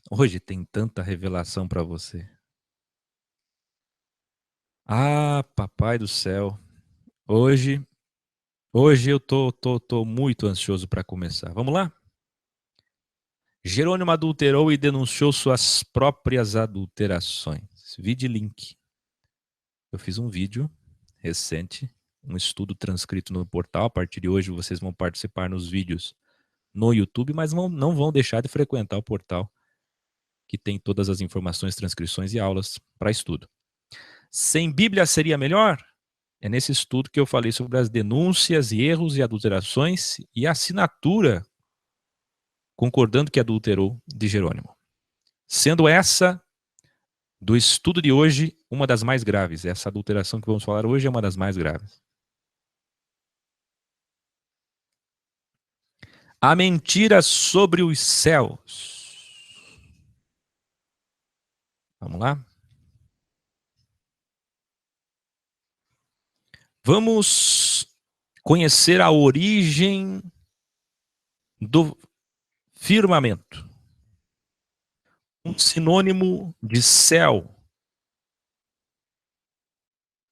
Hoje tem tanta revelação para você. Ah, papai do céu. Hoje, hoje eu tô muito ansioso para começar. Vamos lá? Jerônimo adulterou e denunciou suas próprias adulterações. Vide link. Eu fiz um vídeo recente, um estudo transcrito no portal. A partir de hoje vocês vão participar nos vídeos no YouTube, mas não vão deixar de frequentar o portal, que tem todas as informações, transcrições e aulas para estudo. Sem Bíblia seria melhor? É nesse estudo que eu falei sobre as denúncias e erros e adulterações e a assinatura concordando que adulterou de Jerônimo. Sendo essa, do estudo de hoje, uma das mais graves. Essa adulteração que vamos falar hoje é uma das mais graves. A mentira sobre os céus. Vamos lá? Vamos conhecer a origem do firmamento. Um sinônimo de céu.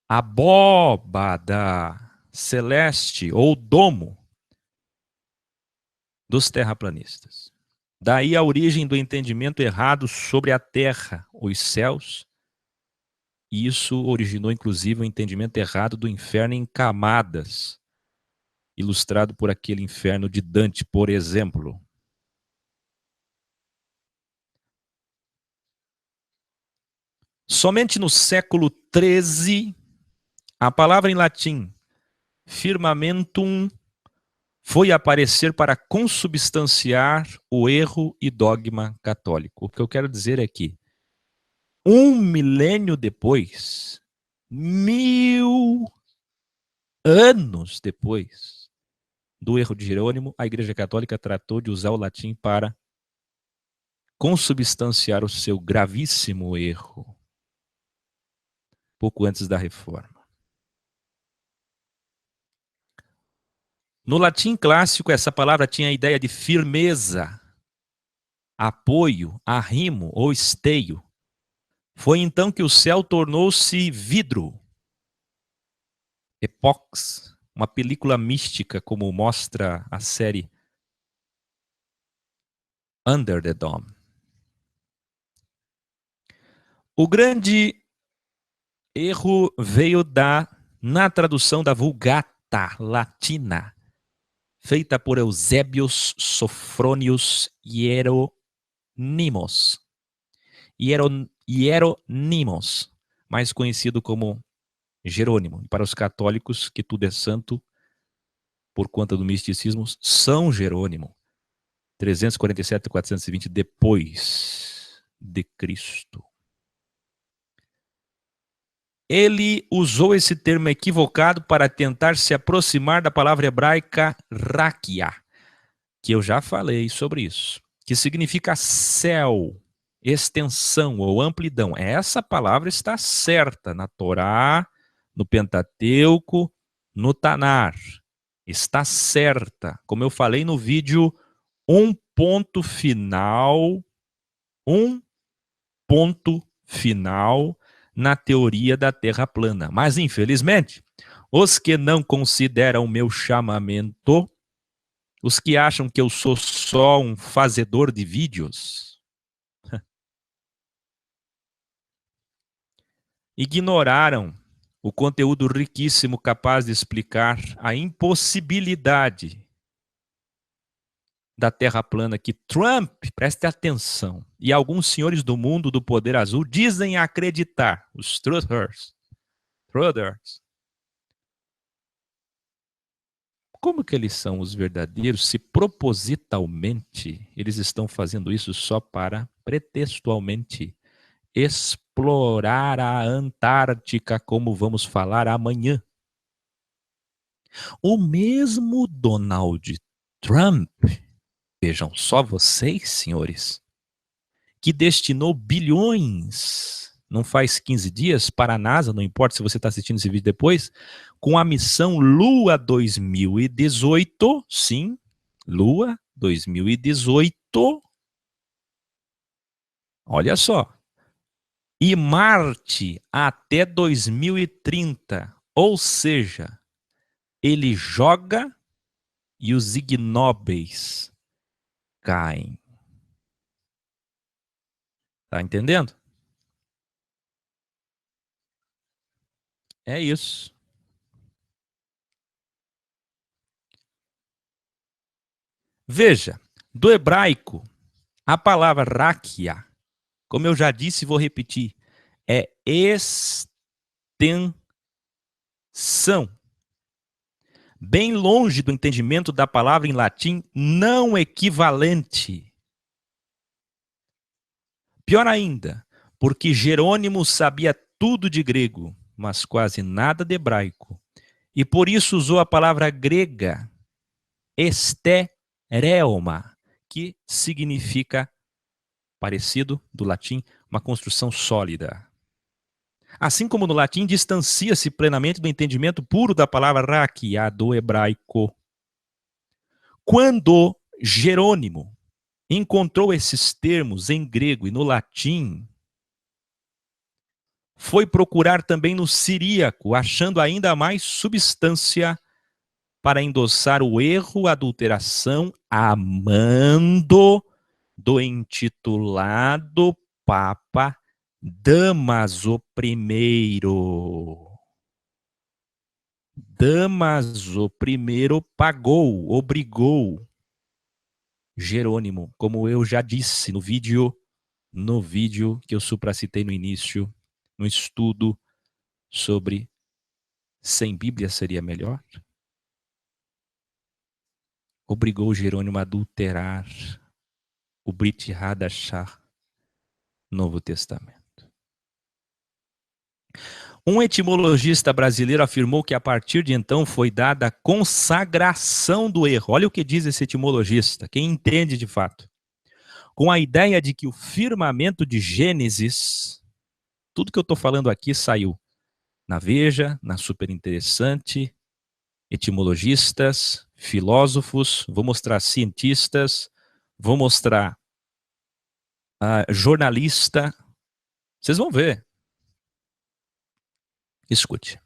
Abóbada celeste ou domo dos terraplanistas. Daí a origem do entendimento errado sobre a terra, os céus. E isso originou, inclusive, o entendimento errado do inferno em camadas, ilustrado por aquele inferno de Dante, por exemplo. Somente no século XIII, a palavra em latim firmamentum foi aparecer para consubstanciar o erro e dogma católico. O que eu quero dizer é que, um milênio depois, 1000 anos depois do erro de Jerônimo, a Igreja Católica tratou de usar o latim para consubstanciar o seu gravíssimo erro, pouco antes da Reforma. No latim clássico, essa palavra tinha a ideia de firmeza, apoio, arrimo ou esteio. Foi então que o céu tornou-se vidro, epox, uma película mística, como mostra a série Under the Dome. O grande erro veio na tradução da Vulgata Latina, feita por Eusébios Sofronius Hieronymus, mais conhecido como Jerônimo. E para os católicos, que tudo é santo, por conta do misticismo, São Jerônimo, 347 a 420 depois de Cristo. Ele usou esse termo equivocado para tentar se aproximar da palavra hebraica rakia, que eu já falei sobre isso, que significa céu, extensão ou amplidão. Essa palavra está certa na Torá, no Pentateuco, no Tanar. Está certa. Como eu falei no vídeo, um ponto final na teoria da Terra plana. Mas, infelizmente, os que não consideram o meu chamamento, os que acham que eu sou só um fazedor de vídeos, ignoraram o conteúdo riquíssimo capaz de explicar a impossibilidade da Terra plana que Trump, preste atenção, e alguns senhores do mundo do poder azul dizem acreditar, os truthers. Como que eles são os verdadeiros se propositalmente eles estão fazendo isso só para, pretextualmente, explorar a Antártica, como vamos falar amanhã? O mesmo Donald Trump, vejam só vocês, senhores, que destinou bilhões, não faz 15 dias, para a NASA, não importa se você está assistindo esse vídeo depois, com a missão Lua 2018, sim, Lua 2018, Olha só. E Marte até 2030. Ou seja, ele joga e os ignóbeis caem. Tá entendendo? É isso. Veja, do hebraico, a palavra raquia, como eu já disse e vou repetir, é extensão. Bem longe do entendimento da palavra em latim não equivalente. Pior ainda, porque Jerônimo sabia tudo de grego, mas quase nada de hebraico. E por isso usou a palavra grega estereoma, que significa, parecido do latim, uma construção sólida. Assim como no latim, distancia-se plenamente do entendimento puro da palavra raquia do hebraico. Quando Jerônimo encontrou esses termos em grego e no latim, foi procurar também no siríaco, achando ainda mais substância para endossar o erro, a adulteração, amando do intitulado Papa Damaso I. Damaso I pagou, obrigou Jerônimo, como eu já disse no vídeo que eu supracitei no início, no estudo sobre sem Bíblia seria melhor, obrigou Jerônimo a adulterar o Brit Hadashah, Novo Testamento. Um etimologista brasileiro afirmou que a partir de então foi dada a consagração do erro. Olha o que diz esse etimologista, quem entende de fato. Com a ideia de que o firmamento de Gênesis, tudo que eu estou falando aqui saiu na Veja, na Super Interessante, etimologistas, filósofos, vou mostrar cientistas, vou mostrar jornalista. Vocês vão ver. Escute.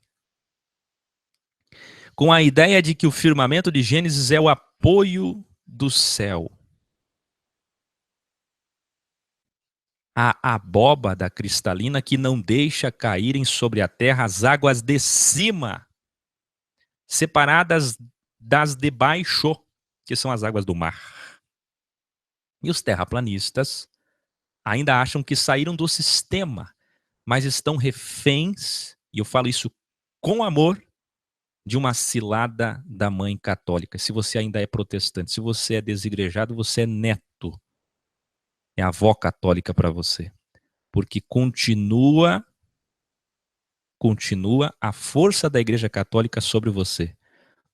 Com a ideia de que o firmamento de Gênesis é o apoio do céu. A abóbada cristalina que não deixa caírem sobre a terra as águas de cima, separadas das de baixo, que são as águas do mar. E os terraplanistas ainda acham que saíram do sistema, mas estão reféns, e eu falo isso com amor, de uma cilada da mãe católica. Se você ainda é protestante, se você é desigrejado, você é neto. É avó católica para você. Porque continua a força da Igreja Católica sobre você.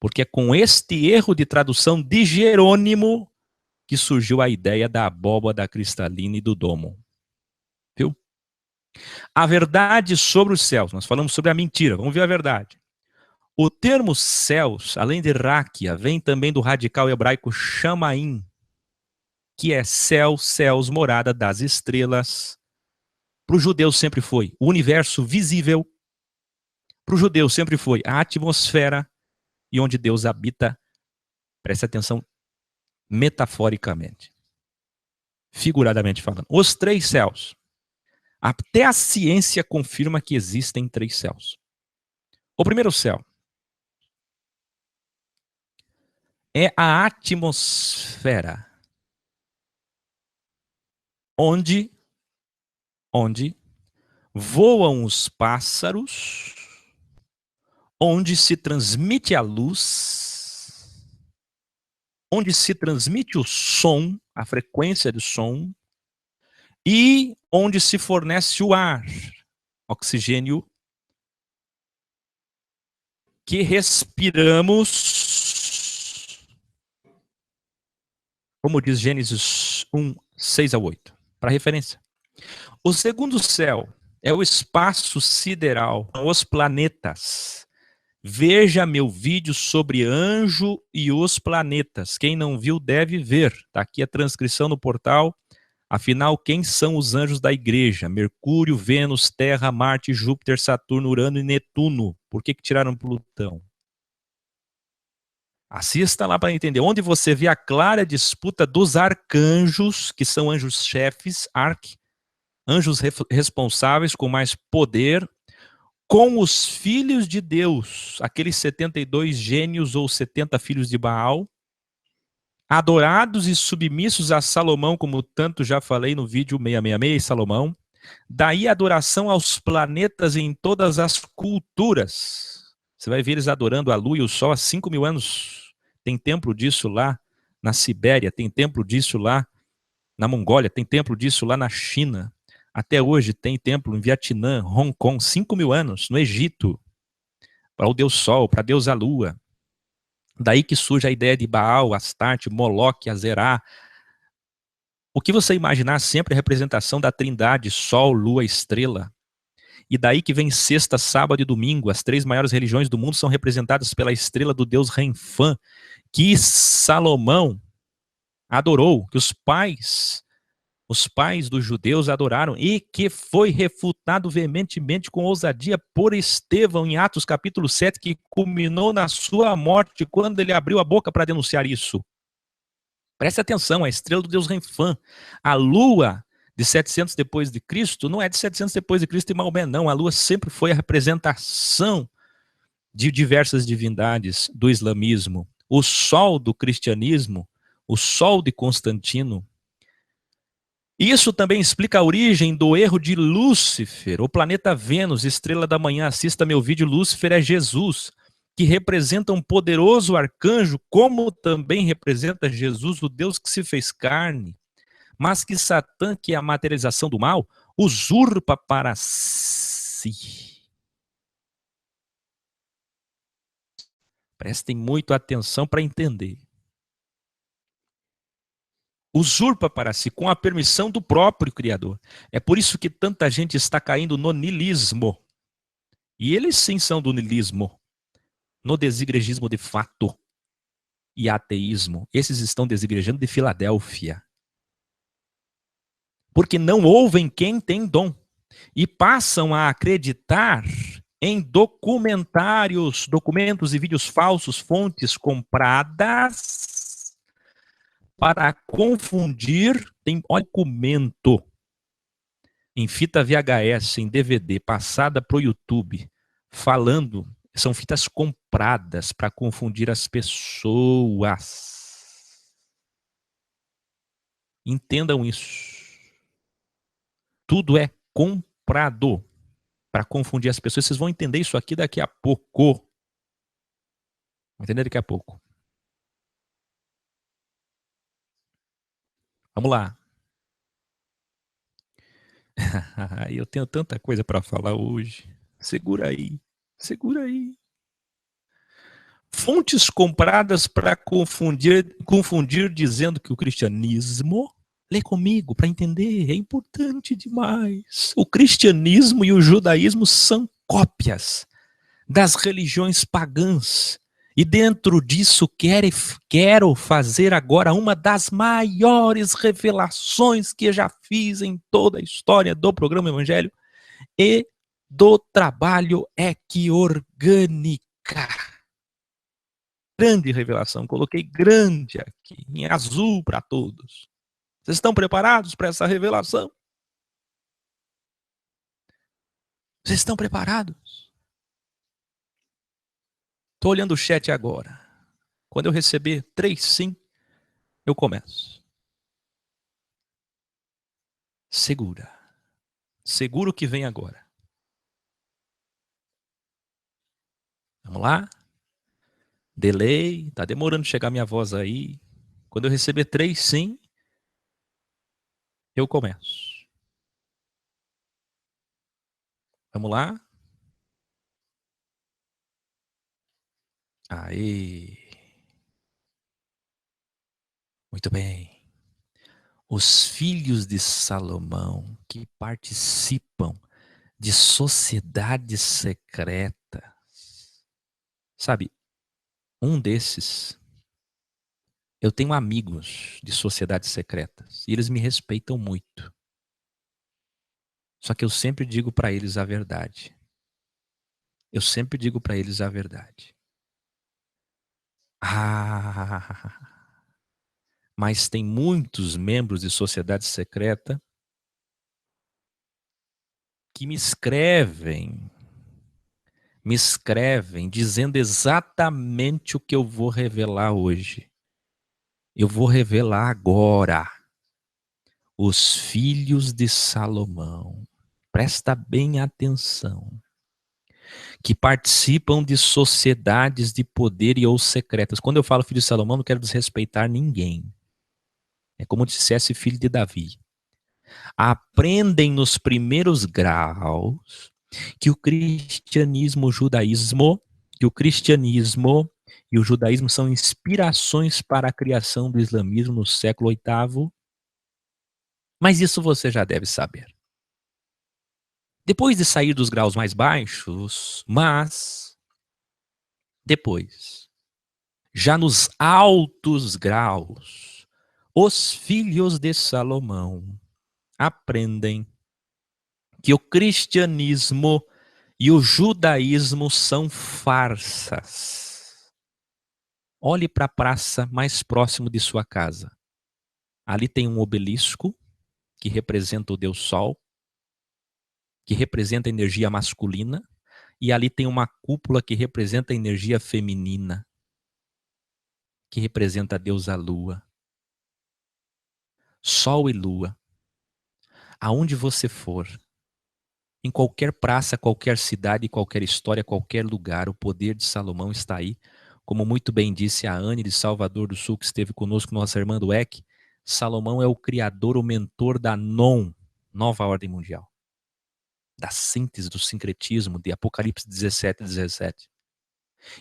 Porque é com este erro de tradução de Jerônimo que surgiu a ideia da abóbada cristalina e do domo. Viu? A verdade sobre os céus. Nós falamos sobre a mentira. Vamos ver a verdade. O termo céus, além de raquia, vem também do radical hebraico chamaim, que é céu, céus, morada das estrelas. Para o judeu sempre foi o universo visível. Para o judeu sempre foi a atmosfera e onde Deus habita. Preste atenção, metaforicamente. Figuradamente falando. Os três céus. Até a ciência confirma que existem três céus. O primeiro céu é a atmosfera, onde voam os pássaros, onde se transmite a luz, onde se transmite o som, a frequência do som, e onde se fornece o ar, oxigênio, que respiramos, como diz Gênesis 1, 6 a 8, para referência. O segundo céu é o espaço sideral, os planetas. Veja meu vídeo sobre anjo e os planetas. Quem não viu deve ver. Está aqui a transcrição no portal Afinal, quem são os anjos da igreja? Mercúrio, Vênus, Terra, Marte, Júpiter, Saturno, Urano e Netuno. Por que tiraram Plutão? Assista lá para entender. Onde você vê a clara disputa dos arcanjos, que são anjos-chefes, anjos responsáveis com mais poder, com os filhos de Deus, aqueles 72 gênios ou 70 filhos de Baal, adorados e submissos a Salomão, como tanto já falei no vídeo 666, Salomão. Daí a adoração aos planetas em todas as culturas. Você vai ver eles adorando a Lua e o Sol há 5.000 anos. Tem templo disso lá na Sibéria, tem templo disso lá na Mongólia, tem templo disso lá na China. Até hoje tem templo em Vietnã, Hong Kong, 5.000 anos, no Egito, para o Deus Sol, para Deus a Lua. Daí que surge a ideia de Baal, Astarte, Moloque, Azerá. O que você imaginar sempre é a representação da trindade, Sol, Lua, Estrela. E daí que vem sexta, sábado e domingo. As 3 maiores religiões do mundo são representadas pela estrela do deus Renfã, que Salomão adorou, que os pais dos judeus adoraram, e que foi refutado veementemente com ousadia por Estevão em Atos capítulo 7, que culminou na sua morte quando ele abriu a boca para denunciar isso. Preste atenção, a estrela do deus Renfã, a lua de 700 depois de Cristo, não é de 700 depois de Cristo e Maomé, não. A lua sempre foi a representação de diversas divindades do islamismo. O sol do cristianismo, o sol de Constantino. Isso também explica a origem do erro de Lúcifer, o planeta Vênus, estrela da manhã. Assista meu vídeo, Lúcifer é Jesus, que representa um poderoso arcanjo, como também representa Jesus, o Deus que se fez carne, mas que Satã, que é a materialização do mal, usurpa para si. Prestem muito atenção para entender. Usurpa para si, com a permissão do próprio Criador. É por isso que tanta gente está caindo no niilismo. E eles sim são do niilismo, no desigregismo de fato e ateísmo. Esses estão desigrejando de Filadélfia. Porque não ouvem quem tem dom. E passam a acreditar em documentos e vídeos falsos, fontes compradas para confundir, olha, documento em fita VHS, em DVD, passada para o YouTube, falando, são fitas compradas para confundir as pessoas. Entendam isso. Tudo é comprado para confundir as pessoas. Vocês vão entender isso aqui daqui a pouco. Vão entender daqui a pouco. Vamos lá. Eu tenho tanta coisa para falar hoje. Segura aí. Segura aí. Fontes compradas para confundir dizendo que o cristianismo, lê comigo para entender, é importante demais. O cristianismo e o judaísmo são cópias das religiões pagãs. E dentro disso quero fazer agora uma das maiores revelações que já fiz em toda a história do programa Evangelho e do trabalho equiorgânica. Grande revelação, coloquei grande aqui, em azul para todos. Vocês estão preparados para essa revelação? Vocês estão preparados? Estou olhando o chat agora. Quando eu receber 3 sim, eu começo. Segura. Segura o que vem agora. Vamos lá? Delay, tá demorando chegar minha voz aí. Quando eu receber 3 sim, eu começo. Vamos lá? Aí. Muito bem. Os filhos de Salomão que participam de sociedades secretas. Sabe, um desses Eu tenho amigos de sociedades secretas e eles me respeitam muito. Só que eu sempre digo para eles a verdade. Eu sempre digo para eles a verdade. Ah, mas tem muitos membros de sociedade secreta que me escrevem dizendo exatamente o que eu vou revelar hoje. Eu vou revelar agora. Os filhos de Salomão. Presta bem atenção. Que participam de sociedades de poder e ou secretas. Quando eu falo filho de Salomão, não quero desrespeitar ninguém. É como se dissesse filho de Davi. Aprendem nos primeiros graus que o cristianismo, o cristianismo e o judaísmo são inspirações para a criação do islamismo no século VIII. Mas isso você já deve saber. Depois de sair dos graus mais baixos, mas depois, já nos altos graus, os filhos de Salomão aprendem que o cristianismo e o judaísmo são farsas. Olhe para a praça mais próximo de sua casa. Ali tem um obelisco que representa o Deus Sol, que representa a energia masculina, e ali tem uma cúpula que representa a energia feminina, que representa a deusa Lua. Sol e Lua. Aonde você for, em qualquer praça, qualquer cidade, qualquer história, qualquer lugar, o poder de Salomão está aí. Como muito bem disse a Anne de Salvador do Sul, que esteve conosco, nossa irmã do EC, Salomão é o criador, o mentor da Nova Ordem Mundial. Da síntese, do sincretismo, de Apocalipse 17:17.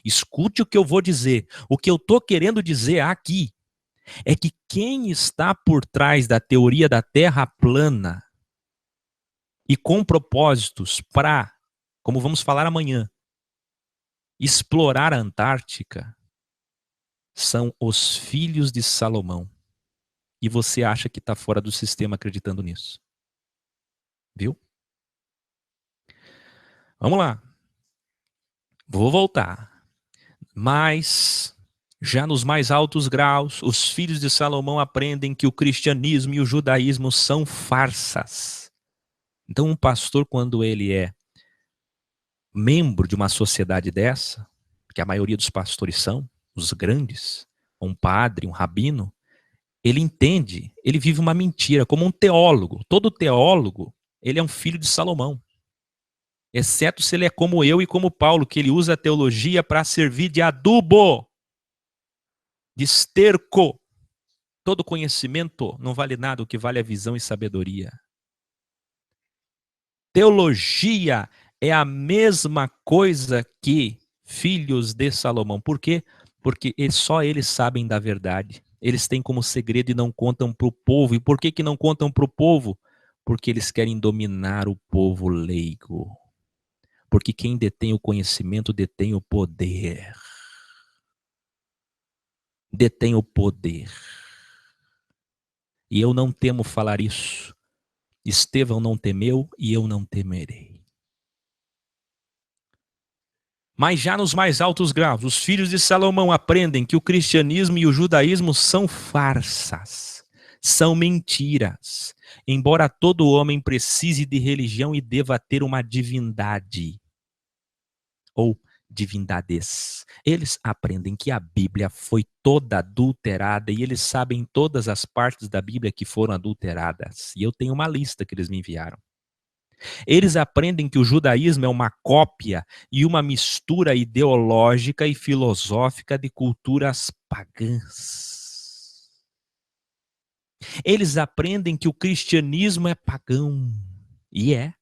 Escute o que eu vou dizer. O que eu estou querendo dizer aqui é que quem está por trás da teoria da Terra plana e com propósitos para, como vamos falar amanhã, explorar a Antártica, são os filhos de Salomão. E você acha que está fora do sistema acreditando nisso. Viu? Vamos lá. Vou voltar. Mas, já nos mais altos graus, os filhos de Salomão aprendem que o cristianismo e o judaísmo são farsas. Então, um pastor, quando ele é membro de uma sociedade dessa, que a maioria dos pastores são, os grandes, um padre, um rabino, ele entende, ele vive uma mentira, como um teólogo. Todo teólogo, ele é um filho de Salomão. Exceto se ele é como eu e como Paulo, que ele usa a teologia para servir de adubo, de esterco. Todo conhecimento não vale nada, o que vale é visão e sabedoria. Teologia é a mesma coisa que filhos de Salomão. Por quê? Porque só eles sabem da verdade. Eles têm como segredo e não contam para o povo. E por que não contam para o povo? Porque eles querem dominar o povo leigo. Porque quem detém o conhecimento detém o poder. Detém o poder. E eu não temo falar isso. Estevão não temeu e eu não temerei. Mas já nos mais altos graus, os filhos de Salomão aprendem que o cristianismo e o judaísmo são farsas, são mentiras. Embora todo homem precise de religião e deva ter uma divindade, ou divindades, eles aprendem que a Bíblia foi toda adulterada e eles sabem todas as partes da Bíblia que foram adulteradas. E eu tenho uma lista que eles me enviaram. Eles aprendem que o judaísmo é uma cópia e uma mistura ideológica e filosófica de culturas pagãs. Eles aprendem que o cristianismo é pagão. E é.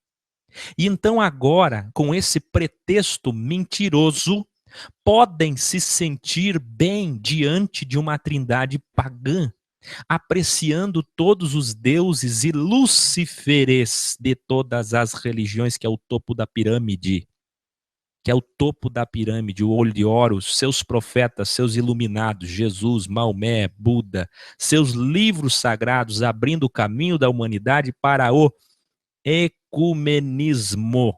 E então agora, com esse pretexto mentiroso, podem se sentir bem diante de uma trindade pagã, apreciando todos os deuses e lucíferes de todas as religiões, que é o topo da pirâmide. que é o topo da pirâmide, o olho de Horus, seus profetas, seus iluminados, Jesus, Maomé, Buda, seus livros sagrados abrindo o caminho da humanidade para o ecumenismo.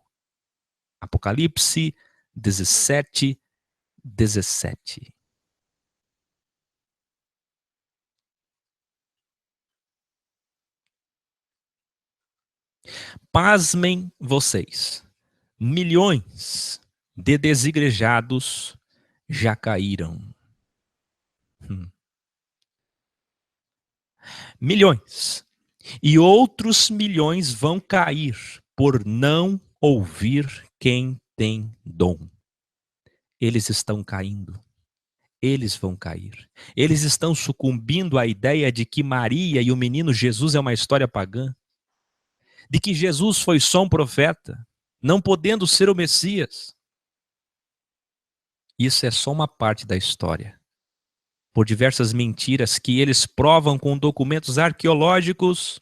Apocalipse 17, 17. Pasmem vocês, milhões de desigrejados já caíram. Milhões. E outros milhões vão cair por não ouvir quem tem dom. Eles estão caindo. Eles vão cair. Eles estão sucumbindo à ideia de que Maria e o menino Jesus é uma história pagã. De que Jesus foi só um profeta, não podendo ser o Messias. Isso é só uma parte da história. Por diversas mentiras que eles provam com documentos arqueológicos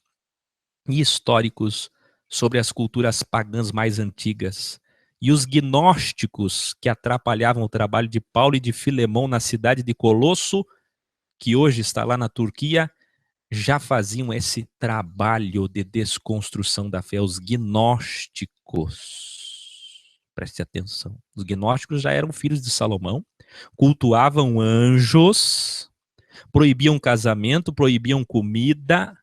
e históricos sobre as culturas pagãs mais antigas. E os gnósticos que atrapalhavam o trabalho de Paulo e de Filemão na cidade de Colosso, que hoje está lá na Turquia, já faziam esse trabalho de desconstrução da fé. Os gnósticos, preste atenção, os gnósticos já eram filhos de Salomão, cultuavam anjos, proibiam casamento, proibiam comida,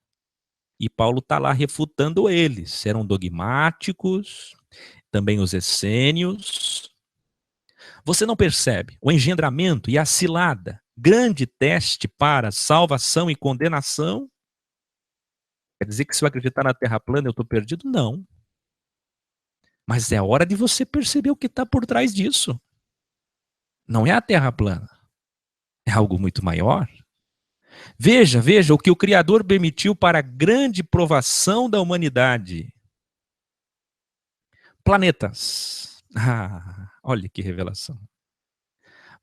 e Paulo está lá refutando eles. Eram dogmáticos, também os essênios. Você não percebe o engendramento e a cilada, grande teste para salvação e condenação? Quer dizer que se eu acreditar na Terra plana eu estou perdido? Não. Mas é hora de você perceber o que está por trás disso. Não é a Terra plana. É algo muito maior. Veja o que o Criador permitiu para a grande provação da humanidade. Planetas. Olha que revelação.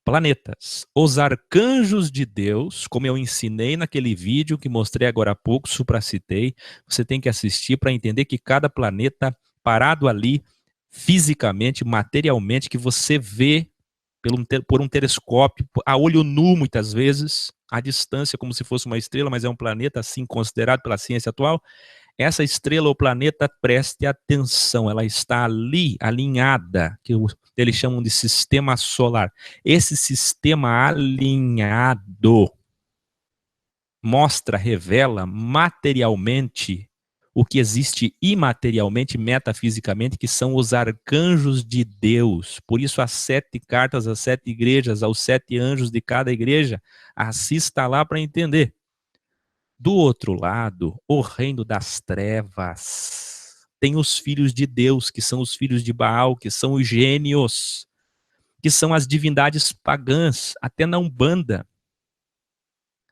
Planetas. Os arcanjos de Deus, como eu ensinei naquele vídeo que mostrei agora há pouco, supracitei, você tem que assistir para entender que cada planeta parado ali, fisicamente, materialmente, que você vê por um telescópio, a olho nu muitas vezes, à distância como se fosse uma estrela, mas é um planeta assim considerado pela ciência atual. Essa estrela ou planeta, preste atenção, ela está ali, alinhada, que eles chamam de sistema solar. Esse sistema alinhado mostra, revela materialmente o que existe imaterialmente, metafisicamente, que são os arcanjos de Deus. Por isso, as 7 cartas, as 7 igrejas, aos 7 anjos de cada igreja, assista lá para entender. Do outro lado, o reino das trevas. Tem os filhos de Deus, que são os filhos de Baal, que são os gênios, que são as divindades pagãs, até na Umbanda,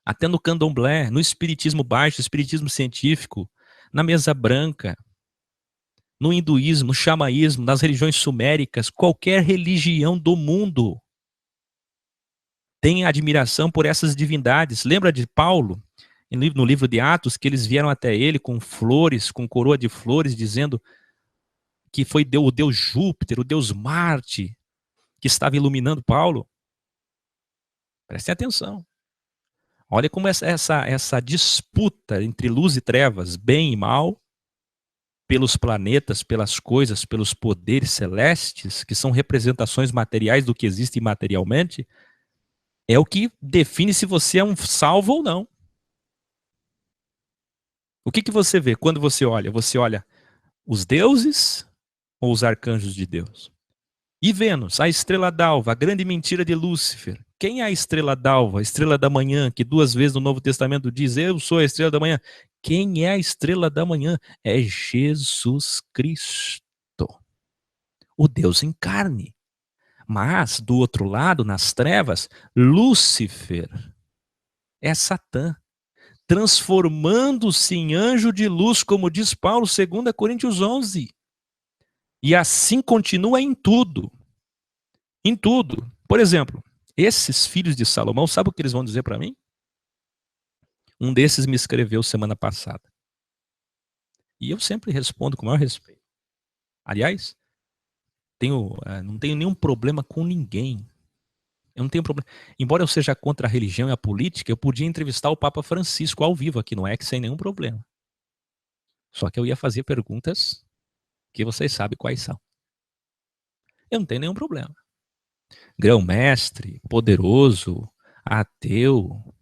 até no Candomblé, no espiritismo baixo, espiritismo científico, na mesa branca, no hinduísmo, no xamaísmo, nas religiões suméricas, qualquer religião do mundo tem admiração por essas divindades. Lembra de Paulo? No livro de Atos, que eles vieram até ele com flores, com coroa de flores, dizendo que foi o deus Júpiter, o deus Marte, que estava iluminando Paulo. Prestem atenção. Olha como essa disputa entre luz e trevas, bem e mal, pelos planetas, pelas coisas, pelos poderes celestes, que são representações materiais do que existe imaterialmente, é o que define se você é um salvo ou não. O que você vê quando você olha? Você olha os deuses ou os arcanjos de Deus? E Vênus, a estrela d'alva, a grande mentira de Lúcifer. Quem é a estrela d'alva, a estrela da manhã, que 2 vezes no Novo Testamento diz, eu sou a estrela da manhã. Quem é a estrela da manhã? É Jesus Cristo, o Deus em carne. Mas, do outro lado, nas trevas, Lúcifer é Satã, transformando-se em anjo de luz, como diz Paulo, 2 Coríntios 11. E assim continua em tudo. Em tudo. Por exemplo, esses filhos de Salomão, sabe o que eles vão dizer para mim? Um desses me escreveu semana passada. E eu sempre respondo com o maior respeito. Aliás, Não tenho nenhum problema com ninguém. Eu não tenho problema. Embora eu seja contra a religião e a política, eu podia entrevistar o Papa Francisco ao vivo aqui no X sem nenhum problema. Só que eu ia fazer perguntas que vocês sabem quais são. Eu não tenho nenhum problema. Grão-mestre, poderoso, ateu.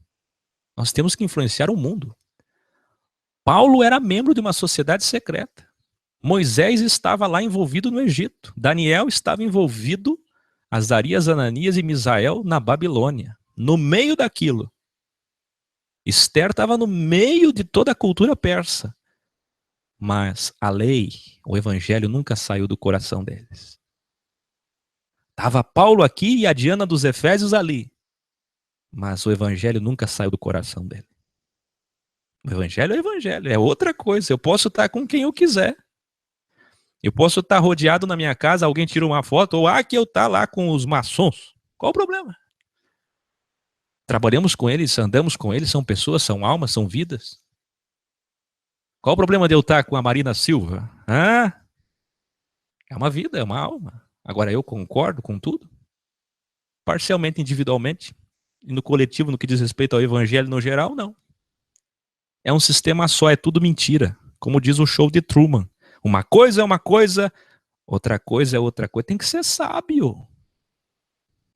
Nós temos que influenciar o mundo. Paulo era membro de uma sociedade secreta. Moisés estava lá envolvido no Egito. Daniel estava envolvido, Azarias, Ananias e Misael, na Babilônia. No meio daquilo. Esther estava no meio de toda a cultura persa. Mas a lei, o evangelho nunca saiu do coração deles. Estava Paulo aqui e a Diana dos Efésios ali. Mas o evangelho nunca saiu do coração dele. O evangelho é o evangelho, é outra coisa. Eu posso estar com quem eu quiser. Eu posso estar rodeado na minha casa, alguém tira uma foto, ou que eu tá lá com os maçons. Qual o problema? Trabalhamos com eles, andamos com eles, são pessoas, são almas, são vidas. Qual o problema de eu estar com a Marina Silva? É uma vida, é uma alma. Agora eu concordo com tudo? Parcialmente, individualmente. E no coletivo, no que diz respeito ao evangelho no geral, não. É um sistema só, é tudo mentira. Como diz o show de Truman. Uma coisa é uma coisa, outra coisa é outra coisa. Tem que ser sábio.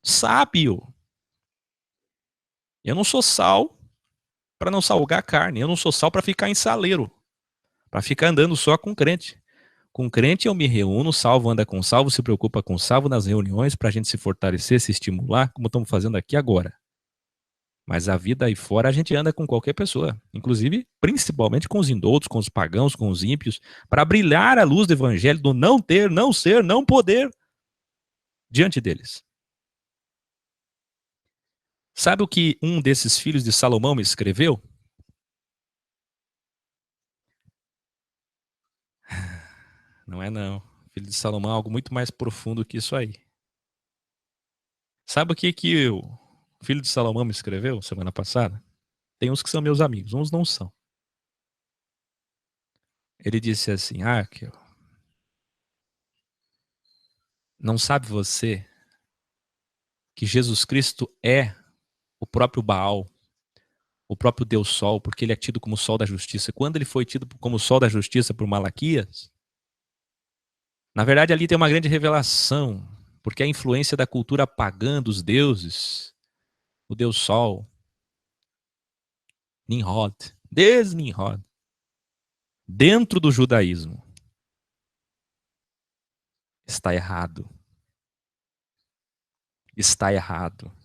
Sábio. Eu não sou sal para não salgar a carne. Eu não sou sal para ficar em saleiro. Para ficar andando só com crente. Com crente eu me reúno, salvo anda com salvo, se preocupa com salvo nas reuniões para a gente se fortalecer, se estimular, como estamos fazendo aqui agora. Mas a vida aí fora a gente anda com qualquer pessoa, inclusive, principalmente com os indoutos, com os pagãos, com os ímpios, para brilhar a luz do evangelho do não ter, não ser, não poder diante deles. Sabe o que um desses filhos de Salomão me escreveu? Não é não. Filho de Salomão é algo muito mais profundo que isso aí. Sabe o que o filho de Salomão me escreveu semana passada? Tem uns que são meus amigos, uns não são. Ele disse assim, não sabe você que Jesus Cristo é o próprio Baal, o próprio Deus Sol, porque ele é tido como Sol da Justiça. Quando ele foi tido como Sol da Justiça por Malaquias, na verdade ali tem uma grande revelação, porque a influência da cultura pagã dos deuses, o Deus Sol, Nimrod, desde Nimrod, dentro do judaísmo, está errado. Está errado.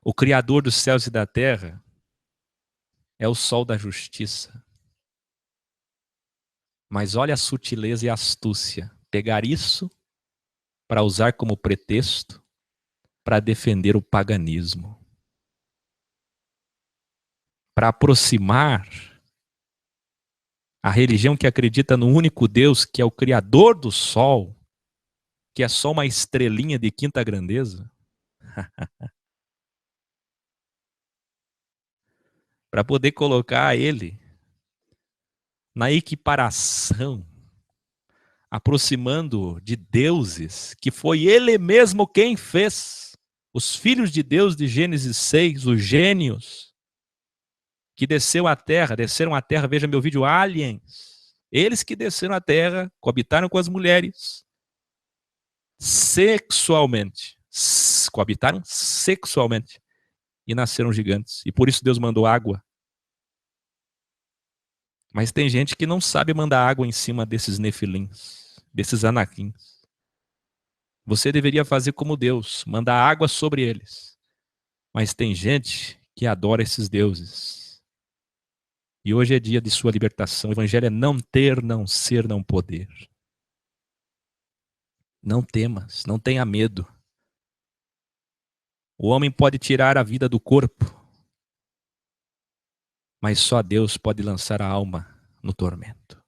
O Criador dos céus e da terra é o Sol da Justiça. Mas olha a sutileza e a astúcia. Pegar isso para usar como pretexto para defender o paganismo. Para aproximar a religião que acredita no único Deus, que é o Criador do Sol, que é só uma estrelinha de quinta grandeza, para poder colocar ele na equiparação, aproximando de deuses, que foi ele mesmo quem fez. Os filhos de Deus de Gênesis 6, os gênios, que desceram à terra, veja meu vídeo, aliens. Eles que desceram à terra, coabitaram com as mulheres, sexualmente. Coabitaram sexualmente. E nasceram gigantes. E por isso Deus mandou água. Mas tem gente que não sabe mandar água em cima desses nefilins, desses anaquins. Você deveria fazer como Deus, mandar água sobre eles. Mas tem gente que adora esses deuses. E hoje é dia de sua libertação. O evangelho é não ter, não ser, não poder. Não temas, não tenha medo. O homem pode tirar a vida do corpo, mas só Deus pode lançar a alma no tormento.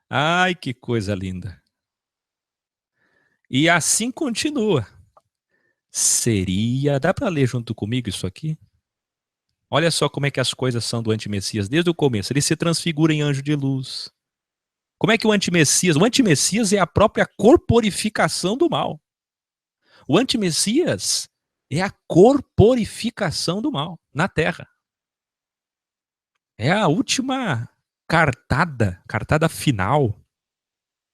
Ai, que coisa linda. E assim continua. Dá para ler junto comigo isso aqui? Olha só como é que as coisas são do anti-Messias desde o começo. Ele se transfigura em anjo de luz. Como é que o antimessias? O antimessias é a própria corporificação do mal. O antimessias é a corporificação do mal na Terra. É a última cartada final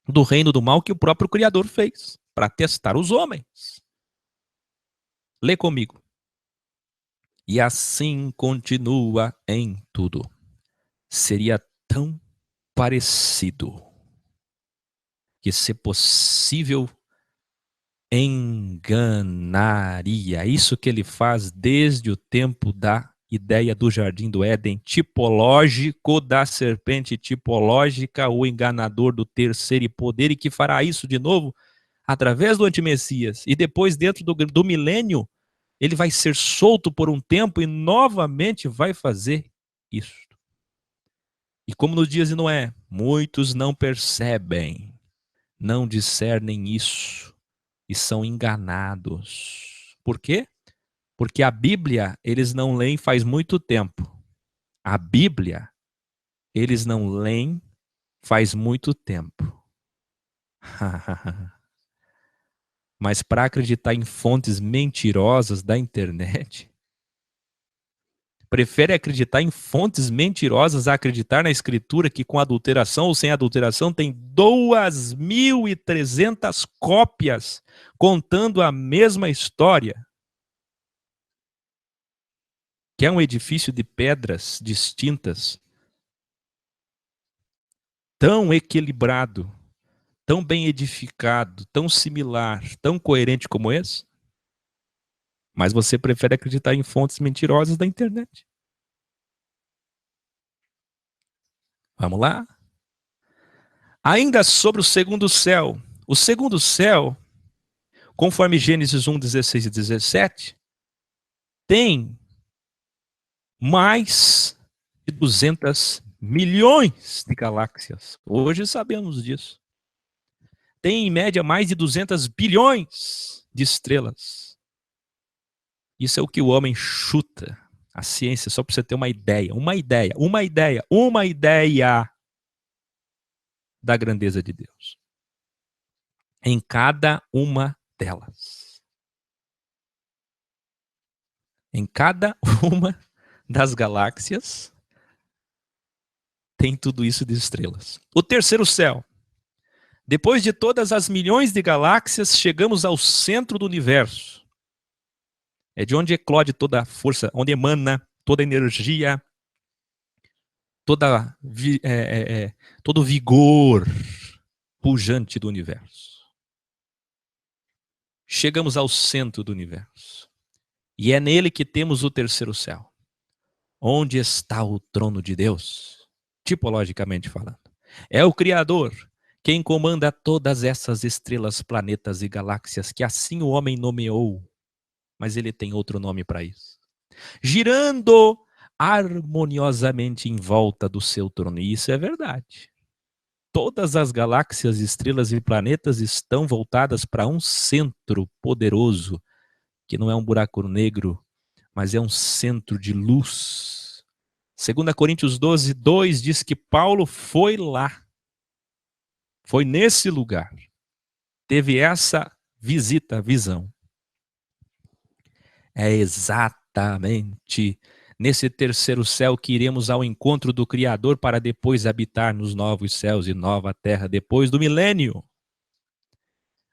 do reino do mal que o próprio Criador fez para testar os homens. Lê comigo. E assim continua em tudo. Seria tão parecido que, se possível, enganaria. Isso que ele faz desde o tempo da ideia do Jardim do Éden, tipológico da serpente tipológica, o enganador do terceiro poder, e que fará isso de novo através do antimessias. E depois, dentro do milênio, ele vai ser solto por um tempo e novamente vai fazer isso. E como nos dias de Noé, muitos não percebem, não discernem isso e são enganados. Por quê? Porque a Bíblia eles não leem faz muito tempo. A Bíblia eles não leem faz muito tempo. Mas para acreditar em fontes mentirosas da internet, prefere acreditar em fontes mentirosas a acreditar na Escritura, que com adulteração ou sem adulteração tem 2.300 cópias contando a mesma história. Que é um edifício de pedras distintas, tão equilibrado, tão bem edificado, tão similar, tão coerente como esse? Mas você prefere acreditar em fontes mentirosas da internet. Vamos lá? Ainda sobre o segundo céu. O segundo céu, conforme Gênesis 1, 16 e 17, tem mais de 200 milhões de galáxias. Hoje sabemos disso. Tem, em média, mais de 200 bilhões de estrelas. Isso é o que o homem chuta. A ciência, só para você ter uma ideia da grandeza de Deus. Em cada uma delas. Em cada uma das galáxias tem tudo isso de estrelas. O terceiro céu. Depois de todas as milhões de galáxias, chegamos ao centro do universo. É de onde eclode toda a força, onde emana toda a energia, todo o vigor pujante do universo. Chegamos ao centro do universo. E é nele que temos o terceiro céu. Onde está o trono de Deus? Tipologicamente falando. É o Criador quem comanda todas essas estrelas, planetas e galáxias que assim o homem nomeou. Mas ele tem outro nome para isso. Girando harmoniosamente em volta do seu trono. E isso é verdade. Todas as galáxias, estrelas e planetas estão voltadas para um centro poderoso, que não é um buraco negro, mas é um centro de luz. 2 Coríntios 12, 2 diz que Paulo foi lá. Foi nesse lugar. Teve essa visão. É exatamente nesse terceiro céu que iremos ao encontro do Criador para depois habitar nos novos céus e nova terra, depois do milênio.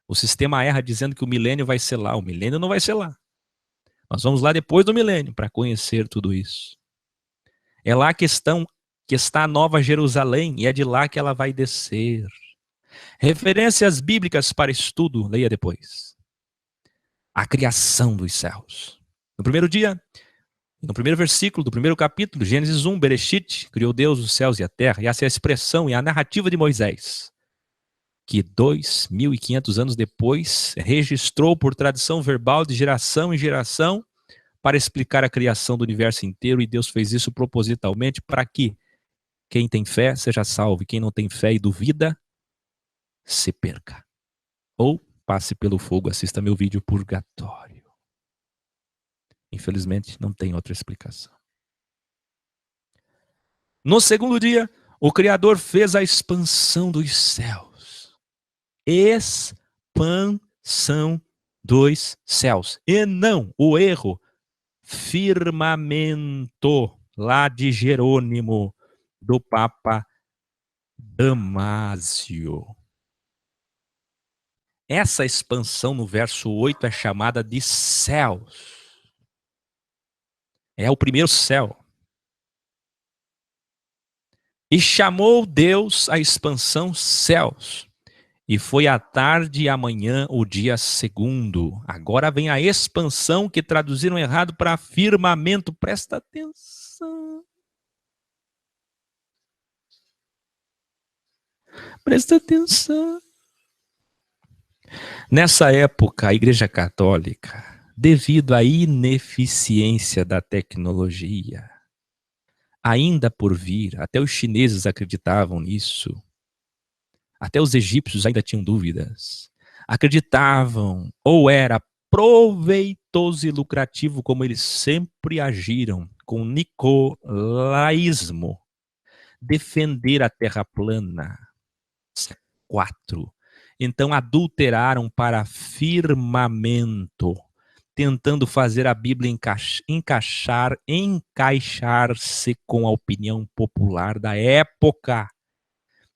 O sistema erra dizendo que o milênio vai ser lá. O milênio não vai ser lá. Nós vamos lá depois do milênio para conhecer tudo isso. É lá que está a Nova Jerusalém e é de lá que ela vai descer. Referências bíblicas para estudo, leia depois. A criação dos céus. No primeiro dia, no primeiro versículo do primeiro capítulo, Gênesis 1, Bereshit, criou Deus os céus e a terra. E essa é a expressão e a narrativa de Moisés, que 2.500 anos depois registrou por tradição verbal de geração em geração para explicar a criação do universo inteiro. E Deus fez isso propositalmente para que quem tem fé seja salvo e quem não tem fé e duvida se perca. Ou passe pelo fogo, assista meu vídeo Purgatório. Infelizmente, não tem outra explicação. No segundo dia, O Criador fez a expansão dos céus. Expansão dos céus. E não o erro. Firmamento, lá de Jerônimo, do Papa Damásio. Essa expansão no verso 8 é chamada de céus. É o primeiro céu. E chamou Deus a expansão céus. E foi a tarde e amanhã o dia segundo. Agora vem a expansão que traduziram errado para firmamento. Presta atenção. Presta atenção. Nessa época, a Igreja Católica, devido à ineficiência da tecnologia, ainda por vir, até os chineses acreditavam nisso, até os egípcios ainda tinham dúvidas, acreditavam, ou era proveitoso e lucrativo, como eles sempre agiram, com nicolaísmo, defender a terra plana. 4. Então adulteraram para firmamento, tentando fazer a Bíblia encaixar-se com a opinião popular da época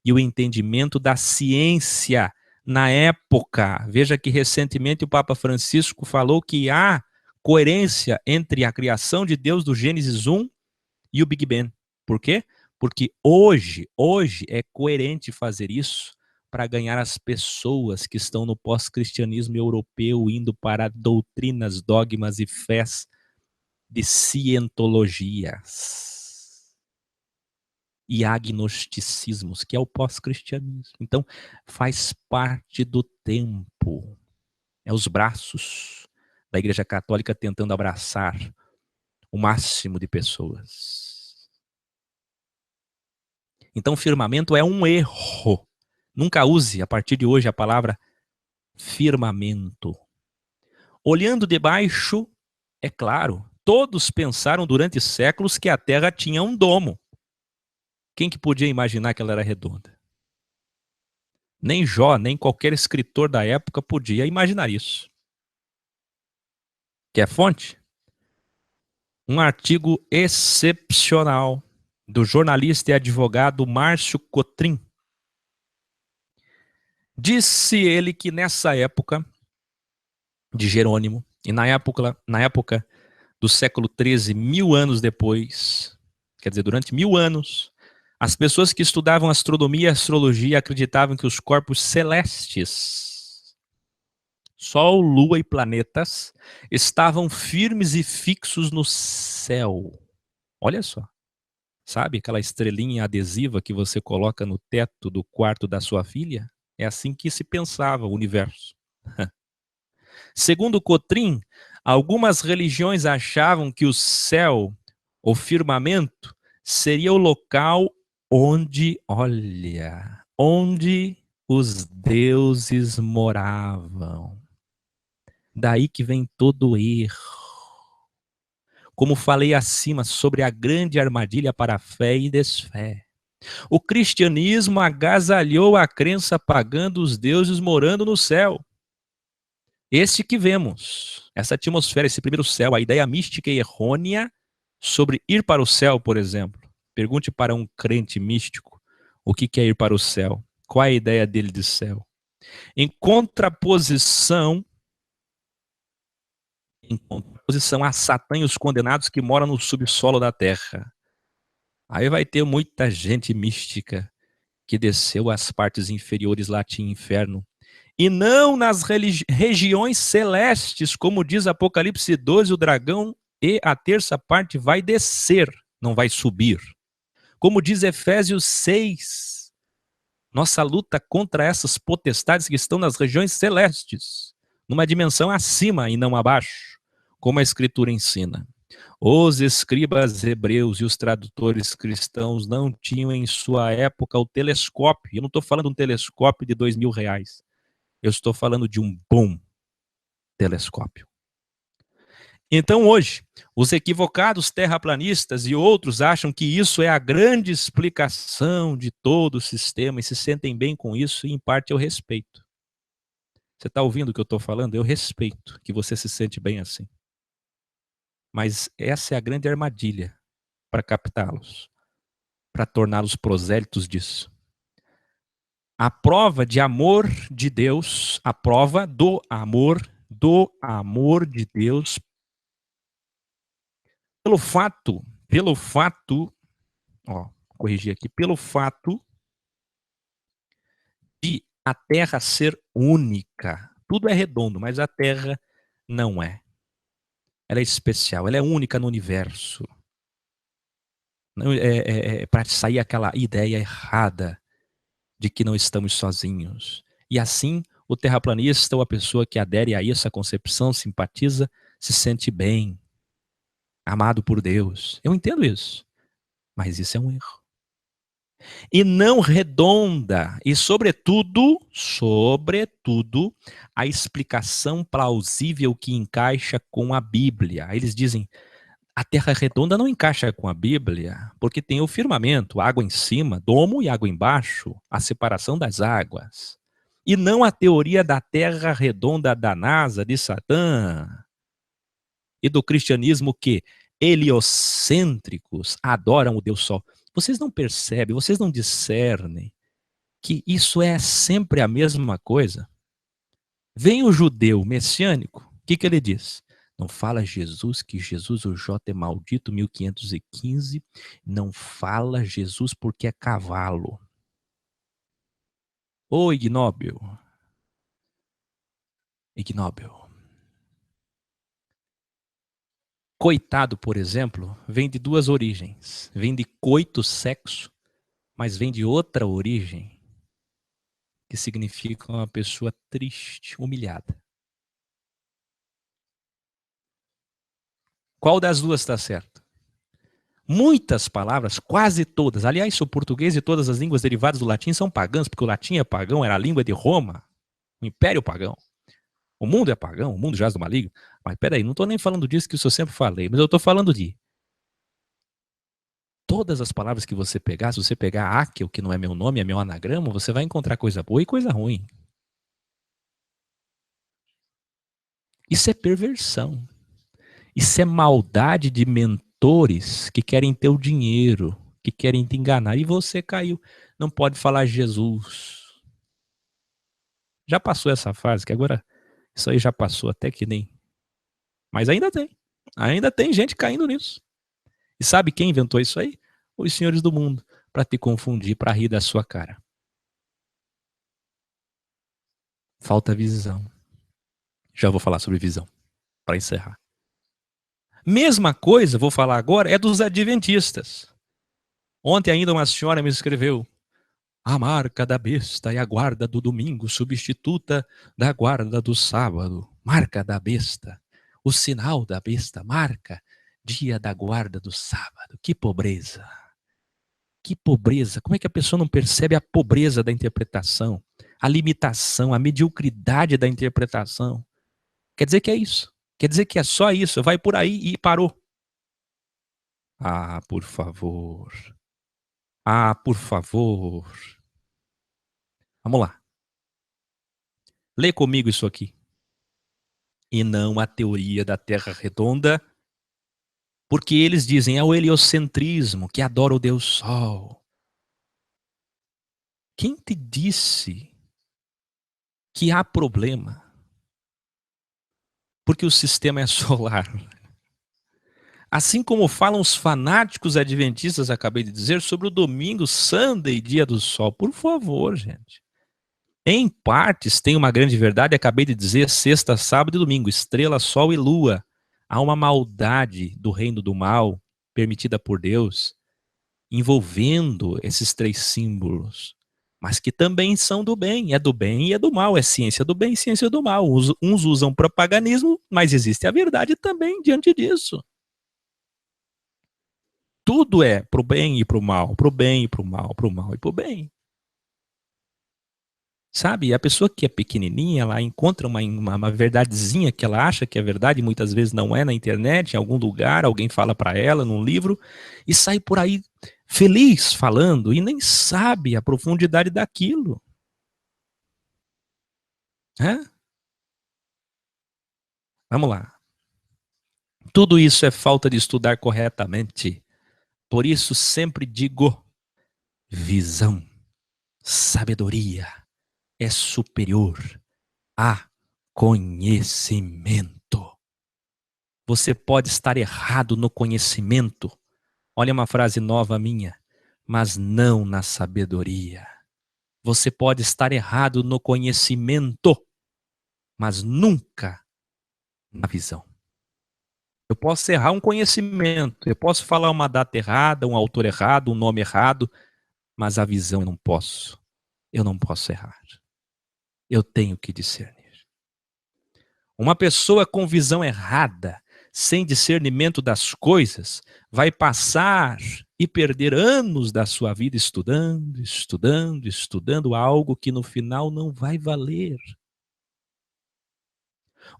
e o entendimento da ciência na época. Veja que recentemente o Papa Francisco falou que há coerência entre a criação de Deus do Gênesis 1 e o Big Bang. Por quê? Porque hoje é coerente fazer isso para ganhar as pessoas que estão no pós-cristianismo europeu, indo para doutrinas, dogmas e fés de cientologias e agnosticismos, que é o pós-cristianismo. Então, faz parte do tempo. É os braços da Igreja Católica tentando abraçar o máximo de pessoas. Então, firmamento é um erro. Nunca use, a partir de hoje, a palavra firmamento. Olhando de baixo, é claro, todos pensaram durante séculos que a Terra tinha um domo. Quem que podia imaginar que ela era redonda? Nem Jó, nem qualquer escritor da época podia imaginar isso. Quer fonte? Um artigo excepcional do jornalista e advogado Márcio Cotrim. Disse ele que nessa época de Jerônimo, e na época do século XIII, 1000 anos depois, quer dizer, durante 1000 anos, as pessoas que estudavam astronomia e astrologia acreditavam que os corpos celestes, Sol, Lua e planetas, estavam firmes e fixos no céu. Olha só. Sabe aquela estrelinha adesiva que você coloca no teto do quarto da sua filha? É assim que se pensava o universo. Segundo Cotrim, algumas religiões achavam que o céu, o firmamento, seria o local onde os deuses moravam. Daí que vem todo o erro. Como falei acima sobre a grande armadilha para a fé e desfé. O cristianismo agasalhou a crença pagã dos deuses morando no céu. Este que vemos, essa atmosfera, esse primeiro céu, a ideia mística e errônea sobre ir para o céu, por exemplo. Pergunte para um crente místico o que é ir para o céu. Qual é a ideia dele de céu? Em contraposição a Satã e os condenados que moram no subsolo da terra. Aí vai ter muita gente mística que desceu às partes inferiores lá tinha inferno. E não nas regiões celestes, como diz Apocalipse 12, o dragão e a terça parte vai descer, não vai subir. Como diz Efésios 6, nossa luta contra essas potestades que estão nas regiões celestes, numa dimensão acima e não abaixo, como a Escritura ensina. Os escribas hebreus e os tradutores cristãos não tinham em sua época o telescópio. Eu não estou falando de um telescópio de R$2.000. Eu estou falando de um bom telescópio. Então hoje, os equivocados terraplanistas e outros acham que isso é a grande explicação de todo o sistema e se sentem bem com isso, e em parte eu respeito. Você está ouvindo o que eu estou falando? Eu respeito que você se sente bem assim. Mas essa é a grande armadilha para captá-los, para torná-los prosélitos disso. A prova de amor de Deus, a prova do amor de Deus, pelo fato, ó, corrigir aqui, pelo fato de a Terra ser única. Tudo é redondo, mas a Terra não é. Ela é especial, ela é única no universo. Para sair aquela ideia errada de que não estamos sozinhos. E assim, o terraplanista ou a pessoa que adere a essa concepção, simpatiza, se sente bem, amado por Deus. Eu entendo isso, mas isso é um erro. E não redonda, e sobretudo, a explicação plausível que encaixa com a Bíblia. Aí eles dizem, a Terra redonda não encaixa com a Bíblia, porque tem o firmamento, água em cima, domo e água embaixo, a separação das águas. E não a teoria da Terra redonda da NASA, de Satã, e do cristianismo que heliocêntricos adoram o Deus Sol. Vocês não percebem, vocês não discernem que isso é sempre a mesma coisa? Vem o judeu messiânico, o que ele diz? Não fala Jesus, que Jesus, o J é maldito, 1515. Não fala Jesus porque é cavalo. Ô ignóbil. Ignóbil. Coitado, por exemplo, vem de duas origens. Vem de coito, sexo, mas vem de outra origem, que significa uma pessoa triste, humilhada. Qual das duas está certo? Muitas palavras, quase todas, aliás, o português e todas as línguas derivadas do latim são pagãs, porque o latim é pagão, era a língua de Roma, o império pagão. O mundo é pagão, o mundo jaz do maligno. Mas peraí, não estou nem falando disso que isso eu sempre falei, mas eu estou falando de todas as palavras que você pegar, se você pegar Akel, que não é meu nome, é meu anagrama, você vai encontrar coisa boa e coisa ruim. Isso é perversão. Isso é maldade de mentores que querem ter o dinheiro, que querem te enganar. E você caiu. Não pode falar Jesus. Já passou essa fase, que agora isso aí já passou até que nem. Mas ainda tem. Ainda tem gente caindo nisso. E sabe quem inventou isso aí? Os senhores do mundo. Para te confundir, para rir da sua cara. Falta visão. Já vou falar sobre visão. Para encerrar. Mesma coisa, vou falar agora, é dos adventistas. Ontem ainda uma senhora me escreveu: a marca da besta é a guarda do domingo, substituta da guarda do sábado. Marca da besta. O sinal da besta marca dia da guarda do sábado. Que pobreza. Que pobreza. Como é que a pessoa não percebe a pobreza da interpretação? A limitação, a mediocridade da interpretação. Quer dizer que é isso. Quer dizer que é só isso. Vai por aí e parou. Ah, por favor. Ah, por favor. Vamos lá. Lê comigo isso aqui. E não a teoria da Terra redonda, porque eles dizem é o heliocentrismo, que adora o Deus Sol. Quem te disse que há problema? Porque o sistema é solar. Assim como falam os fanáticos adventistas, acabei de dizer, sobre o domingo, Sunday, dia do sol. Por favor, gente. Em partes tem uma grande verdade, acabei de dizer, sexta, sábado e domingo, estrela, sol e lua. Há uma maldade do reino do mal, permitida por Deus, envolvendo esses três símbolos, mas que também são do bem e é do mal, é ciência do bem e ciência do mal. Uns usam para paganismo, mas existe a verdade também diante disso. Tudo é pro bem e pro mal, pro bem e pro mal, pro mal e pro bem. Sabe? A pessoa que é pequenininha, ela encontra uma verdadezinha que ela acha que é verdade, muitas vezes não é na internet, em algum lugar, alguém fala para ela num livro, e sai por aí feliz falando, e nem sabe a profundidade daquilo. Né? Vamos lá. Tudo isso é falta de estudar corretamente. Por isso sempre digo, visão, sabedoria é superior a conhecimento. Você pode estar errado no conhecimento. Olha uma frase nova minha, mas não na sabedoria. Você pode estar errado no conhecimento, mas nunca na visão. Eu posso errar um conhecimento, eu posso falar uma data errada, um autor errado, um nome errado, mas a visão eu não posso. Eu não posso errar. Eu tenho que discernir. Uma pessoa com visão errada, sem discernimento das coisas, vai passar e perder anos da sua vida estudando, estudando, estudando algo que no final não vai valer.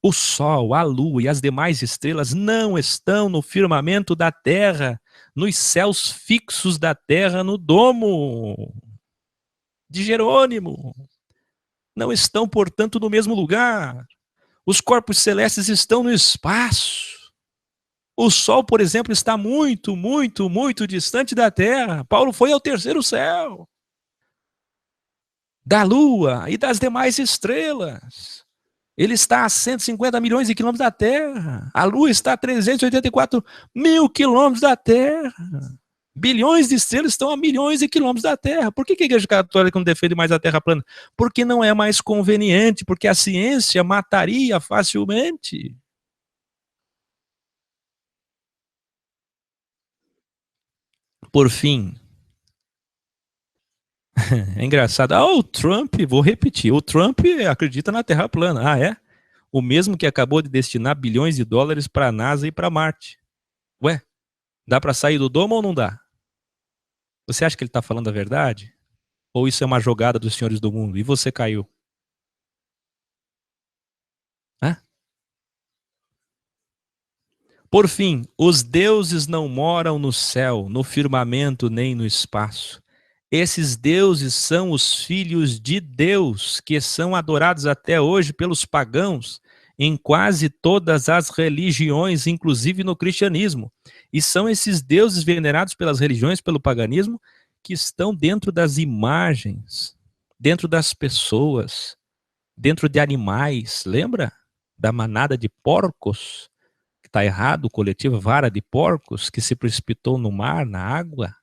O Sol, a Lua e as demais estrelas não estão no firmamento da Terra, nos céus fixos da Terra, no domo de Jerônimo. Não estão, portanto, no mesmo lugar. Os corpos celestes estão no espaço. O Sol, por exemplo, está muito, muito, muito distante da Terra. Paulo foi ao terceiro céu. Da Lua e das demais estrelas. Ele está a 150 milhões de quilômetros da Terra. A Lua está a 384 mil quilômetros da Terra. Bilhões de estrelas estão a milhões de quilômetros da Terra. Por que a Igreja Católica não defende mais a Terra plana? Porque não é mais conveniente, porque a ciência mataria facilmente. Por fim, é engraçado. Ah, o Trump, vou repetir, o Trump acredita na Terra plana. Ah, é? O mesmo que acabou de destinar bilhões de dólares para a NASA e para Marte. Ué, dá para sair do domo ou não dá? Você acha que ele está falando a verdade? Ou isso é uma jogada dos senhores do mundo e você caiu? Hã? Por fim, os deuses não moram no céu, no firmamento nem no espaço. Esses deuses são os filhos de Deus, que são adorados até hoje pelos pagãos em quase todas as religiões, inclusive no cristianismo. E são esses deuses venerados pelas religiões, pelo paganismo, que estão dentro das imagens, dentro das pessoas, dentro de animais. Lembra da manada de porcos? Que está errado, o coletivo vara de porcos que se precipitou no mar, na água.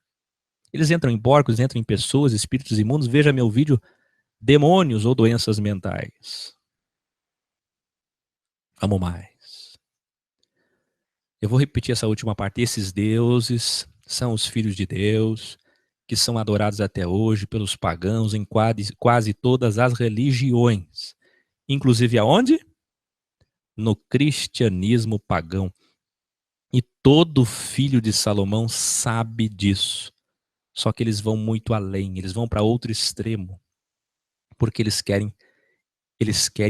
Eles entram em porcos, entram em pessoas, espíritos imundos. Veja meu vídeo, demônios ou doenças mentais. Vamos mais. Eu vou repetir essa última parte. Esses deuses são os filhos de Deus, que são adorados até hoje pelos pagãos em quase todas as religiões. Inclusive aonde? No cristianismo pagão. E todo filho de Salomão sabe disso. Só que eles vão muito além, eles vão para outro extremo, porque eles querem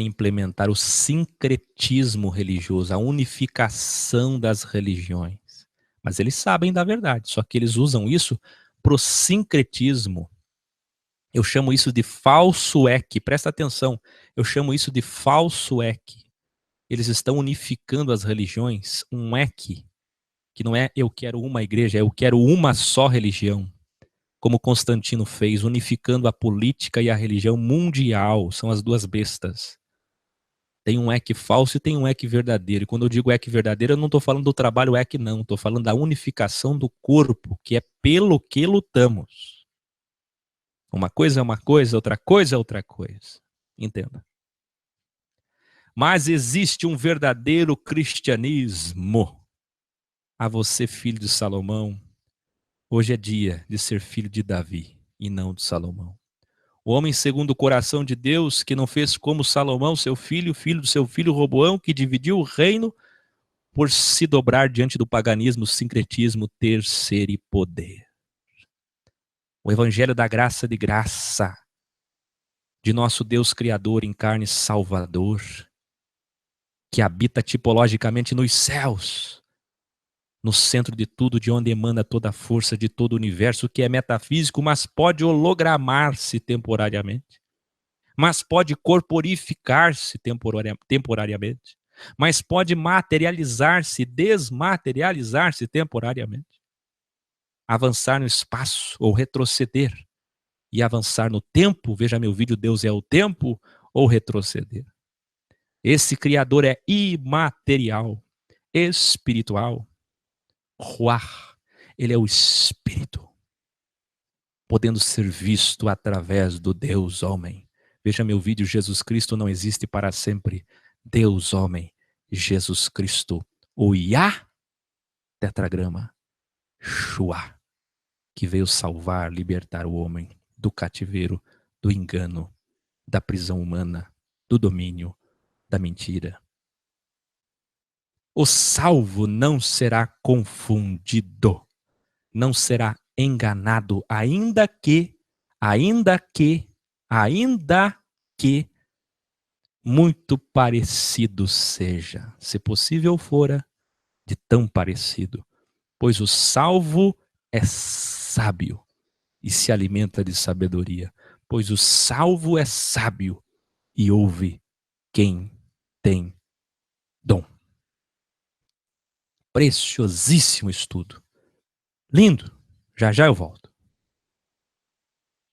implementar o sincretismo religioso, a unificação das religiões. Mas eles sabem da verdade, só que eles usam isso para o sincretismo. Eu chamo isso de falso eque, presta atenção, eu chamo isso de falso eque. Eles estão unificando as religiões, um eque, que não é eu quero uma igreja, é eu quero uma só religião. Como Constantino fez, unificando a política e a religião mundial. São as duas bestas. Tem um EC falso e tem um EC verdadeiro. E quando eu digo EC verdadeiro, eu não estou falando do trabalho EC, não. Estou falando da unificação do corpo, que é pelo que lutamos. Uma coisa é uma coisa, outra coisa é outra coisa. Entenda. Mas existe um verdadeiro cristianismo. A você, filho de Salomão, hoje é dia de ser filho de Davi e não de Salomão. O homem segundo o coração de Deus, que não fez como Salomão, seu filho, filho do seu filho Roboão, que dividiu o reino por se dobrar diante do paganismo, sincretismo, ter, ser e poder. O evangelho da graça de graça de nosso Deus Criador em carne Salvador, que habita tipologicamente nos céus, no centro de tudo, de onde emana toda a força de todo o universo, que é metafísico, mas pode hologramar-se temporariamente, mas pode corporificar-se temporariamente, mas pode materializar-se, desmaterializar-se temporariamente, avançar no espaço ou retroceder, e avançar no tempo. Veja meu vídeo, Deus é o tempo, ou retroceder. Esse Criador é imaterial, espiritual, Ruach, ele é o Espírito, podendo ser visto através do Deus homem. Veja meu vídeo, Jesus Cristo não existe para sempre. Deus homem, Jesus Cristo, o Iá, tetragrama, Shua, que veio salvar, libertar o homem do cativeiro, do engano, da prisão humana, do domínio, da mentira. O salvo não será confundido, não será enganado, ainda que muito parecido seja, se possível fora, de tão parecido. Pois o salvo é sábio e se alimenta de sabedoria. Pois o salvo é sábio e ouve quem tem dom. Preciosíssimo estudo. Lindo. Já já eu volto.